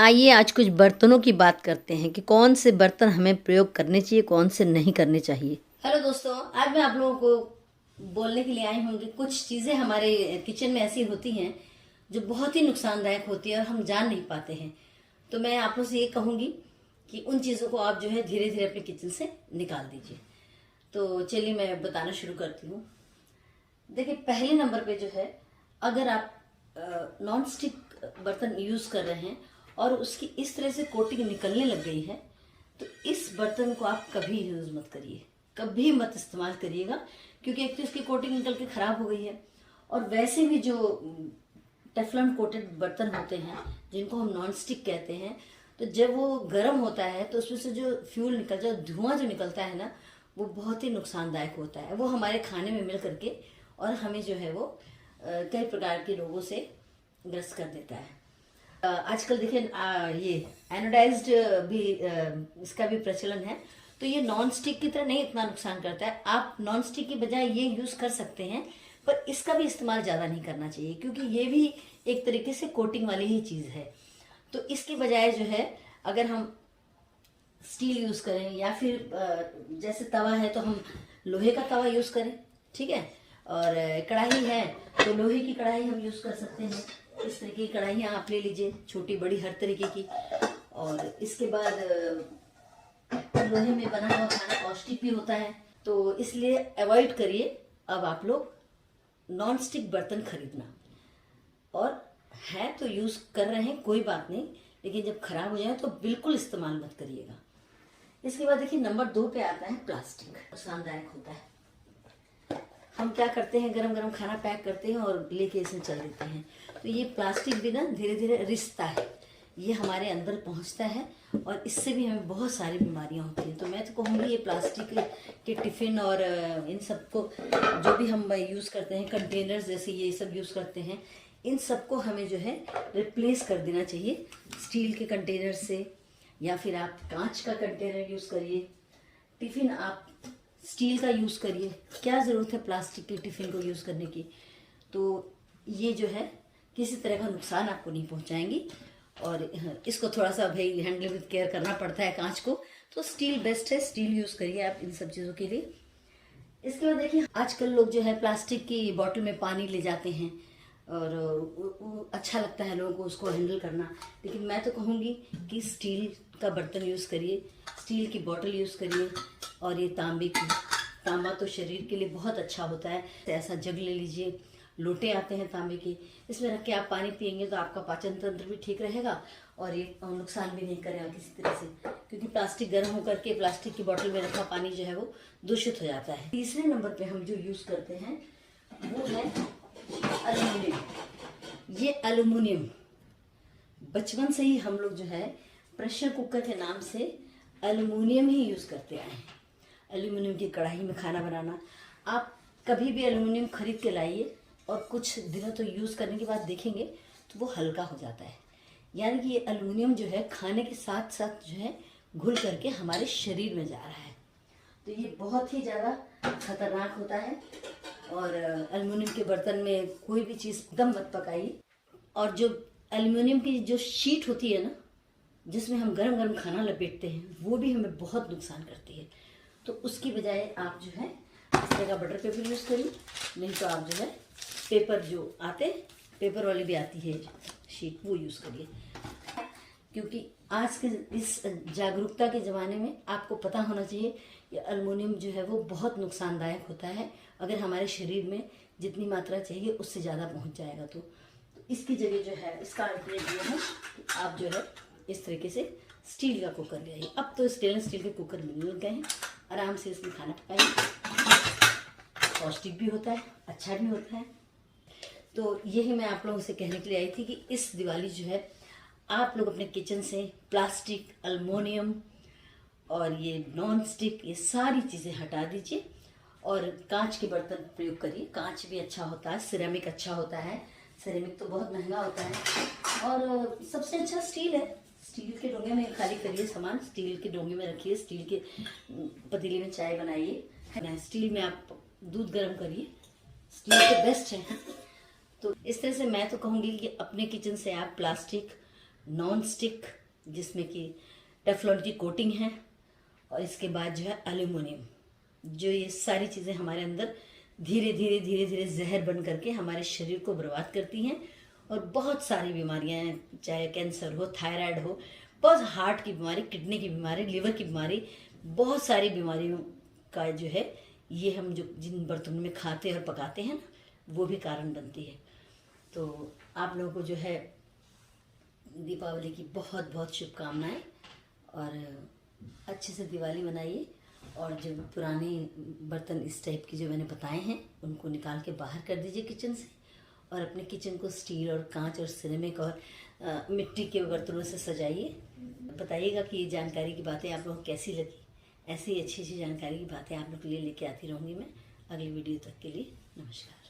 आइए आज कुछ बर्तनों की बात करते हैं कि कौन से बर्तन हमें प्रयोग करने चाहिए, कौन से नहीं करने चाहिए। हेलो दोस्तों, आज मैं आप लोगों को बोलने के लिए आई हूँ कि कुछ चीज़ें हमारे किचन में ऐसी होती हैं जो बहुत ही नुकसानदायक होती है और हम जान नहीं पाते हैं। तो मैं आप लोगों से ये कहूँगी कि उन चीज़ों को आप जो है धीरे धीरे अपने किचन से निकाल दीजिए। तो चलिए मैं बताना शुरू करती हूँ। देखिए, पहले नंबर पे जो है, अगर आप नॉन स्टिक बर्तन यूज़ कर रहे हैं और उसकी इस तरह से कोटिंग निकलने लग गई है, तो इस बर्तन को आप कभी यूज़ मत करिए, कभी मत इस्तेमाल करिएगा। क्योंकि एक तो इसकी कोटिंग निकल के ख़राब हो गई है, और वैसे भी जो टेफलॉन कोटेड बर्तन होते हैं जिनको हम नॉन स्टिक कहते हैं, तो जब वो गर्म होता है तो उसमें से जो फ्यूल निकलता है, धुआं जो निकलता है ना, वो बहुत ही नुकसानदायक होता है। वो हमारे खाने में मिल करके और हमें जो है वो कई प्रकार के रोगों से ग्रस्त कर देता है। आजकल देखिए ये एनोडाइज्ड भी इसका भी प्रचलन है। तो ये नॉन स्टिक की तरह नहीं इतना नुकसान करता है। आप नॉन स्टिक की बजाय ये यूज कर सकते हैं, पर इसका भी इस्तेमाल ज़्यादा नहीं करना चाहिए, क्योंकि ये भी एक तरीके से कोटिंग वाली ही चीज़ है। तो इसकी बजाय जो है, अगर हम स्टील यूज करें या फिर जैसे तवा है तो हम लोहे का तवा यूज करें, ठीक है। और कढ़ाई है तो लोहे की कढ़ाई हम यूज कर सकते हैं। इस तरह की कढ़ाइयाँ आप ले लीजिए, छोटी बड़ी हर तरीके की। और इसके बाद लोहे में बना हुआ खाना पौष्टिक भी होता है, तो इसलिए अवॉइड करिए अब आप लोग नॉन स्टिक बर्तन खरीदना। और है तो यूज कर रहे हैं, कोई बात नहीं, लेकिन जब खराब हो जाए तो बिल्कुल इस्तेमाल मत करिएगा। इसके बाद देखिए, नंबर 2 पे आता है प्लास्टिक। नुकसानदायक होता है। हम क्या करते हैं, गरम गरम खाना पैक करते हैं और लेके इसमें चल देते हैं। तो ये प्लास्टिक भी ना धीरे धीरे रिसता है, ये हमारे अंदर पहुंचता है और इससे भी हमें बहुत सारी बीमारियां होती हैं। तो मैं तो कहूँगी ये प्लास्टिक के टिफिन और इन सबको जो भी हम यूज़ करते हैं, कंटेनर्स जैसे ये सब यूज़ करते हैं, इन सबको हमें जो है रिप्लेस कर देना चाहिए स्टील के कंटेनर से, या फिर आप कांच का कंटेनर यूज़ करिए। टिफिन आप स्टील का यूज़ करिए, क्या ज़रूरत है प्लास्टिक के टिफिन को यूज़ करने की। तो ये जो है किसी तरह का नुकसान आपको नहीं पहुंचाएंगी, और इसको थोड़ा सा भाई हैंडल विद केयर करना पड़ता है कांच को, तो स्टील बेस्ट है, स्टील यूज़ करिए आप इन सब चीज़ों के लिए। इसके बाद देखिए, आजकल लोग जो है प्लास्टिक की बॉटल में पानी ले जाते हैं और अच्छा लगता है लोगों को उसको हैंडल करना, लेकिन मैं तो कहूँगी कि स्टील का बर्तन यूज़ करिए, स्टील की बॉटल यूज़ करिए। और ये तांबे की, तांबा तो शरीर के लिए बहुत अच्छा होता है। ऐसा जग ले लीजिए, लोटे आते हैं तांबे के, इसमें रख के आप पानी पियेंगे तो आपका पाचन तंत्र भी ठीक रहेगा और ये नुकसान भी नहीं करेगा किसी तरह से, क्योंकि प्लास्टिक गर्म होकर के प्लास्टिक की बोतल में रखा पानी जो है वो दूषित हो जाता है। तीसरे नंबर पे हम जो यूज़ करते हैं वो है एल्युमिनियम। ये एल्युमिनियम बचपन से ही हम लोग जो है प्रेशर कुकर के नाम से एल्युमिनियम ही यूज़ करते आए हैं। एल्युमिनियम की कढ़ाई में खाना बनाना, आप कभी भी एल्युमिनियम खरीद के लाइए और कुछ दिनों तो यूज़ करने के बाद देखेंगे तो वो हल्का हो जाता है। यानी कि ये एल्युमिनियम जो है खाने के साथ साथ जो है घुल करके हमारे शरीर में जा रहा है, तो ये बहुत ही ज़्यादा खतरनाक होता है। और एल्युमिनियम के बर्तन में कोई भी चीज़ एकदम मत पकाइए। और जो एल्युमिनियम की जो शीट होती है ना, जिसमें हम गरम गरम खाना लपेटते हैं, वो भी हमें बहुत नुकसान करती है। तो उसकी बजाय आप जो है इस तरह का बटर पेपर यूज़ करिए, नहीं तो आप जो है पेपर जो आते, पेपर वाली भी आती है शीट, वो यूज़ करिए। क्योंकि आज के इस जागरूकता के ज़माने में आपको पता होना चाहिए कि एल्युमिनियम जो है वो बहुत नुकसानदायक होता है। अगर हमारे शरीर में जितनी मात्रा चाहिए उससे ज़्यादा पहुंच जाएगा तो इसकी जगह जो है, इसका आइडिया ये है कि आप जो है इस तरीके से स्टील का कुकर ले आइए। अब तो स्टेनलेस स्टील के कुकर मिलने लग गए हैं, आराम से इसमें खाना पकाइए, पौष्टिक भी होता है, अच्छा भी होता है। तो यही मैं आप लोगों से कहने के लिए आई थी कि इस दिवाली जो है आप लोग अपने किचन से प्लास्टिक, एल्युमिनियम और ये नॉन स्टिक, ये सारी चीज़ें हटा दीजिए और कांच के बर्तन प्रयोग करिए। कांच भी अच्छा होता है, सिरेमिक अच्छा होता है, सिरेमिक तो बहुत महंगा होता है, और सबसे अच्छा स्टील है। स्टील के डोंगे में खाली करिए सामान, स्टील के डोंगे में रखिए, स्टील के पतीले में चाय बनाइए, है ना, स्टील में आप दूध गर्म करिए, स्टील के बेस्ट है। तो इस तरह से मैं तो कहूँगी कि अपने किचन से आप प्लास्टिक, नॉन स्टिक जिसमें कि टेफ्लॉन की कोटिंग है, और इसके बाद जो है एल्यूमिनियम। जो ये सारी चीज़ें हमारे अंदर धीरे धीरे धीरे धीरे जहर बन करके हमारे शरीर को बर्बाद करती हैं, और बहुत सारी बीमारियां हैं, चाहे कैंसर हो, थायराइड हो, बहुत हार्ट की बीमारी, किडनी की बीमारी, लिवर की बीमारी, बहुत सारी बीमारियों का जो है ये हम जो जिन बर्तनों में खाते और पकाते हैं ना, वो भी कारण बनती है। तो आप लोगों को जो है दीपावली की बहुत बहुत शुभकामनाएं, और अच्छे से दिवाली मनाइए। और जो पुराने बर्तन इस टाइप के जो मैंने बताए हैं उनको निकाल के बाहर कर दीजिए किचन से, और अपने किचन को स्टील और कांच और सिरेमिक और मिट्टी के बर्तनों से सजाइए। बताइएगा कि ये जानकारी की बातें आप लोगों को कैसी लगी। ऐसी अच्छी अच्छी जानकारी की बातें आप लोग के लिए लेके आती रहूँगी मैं। अगली वीडियो तक के लिए नमस्कार।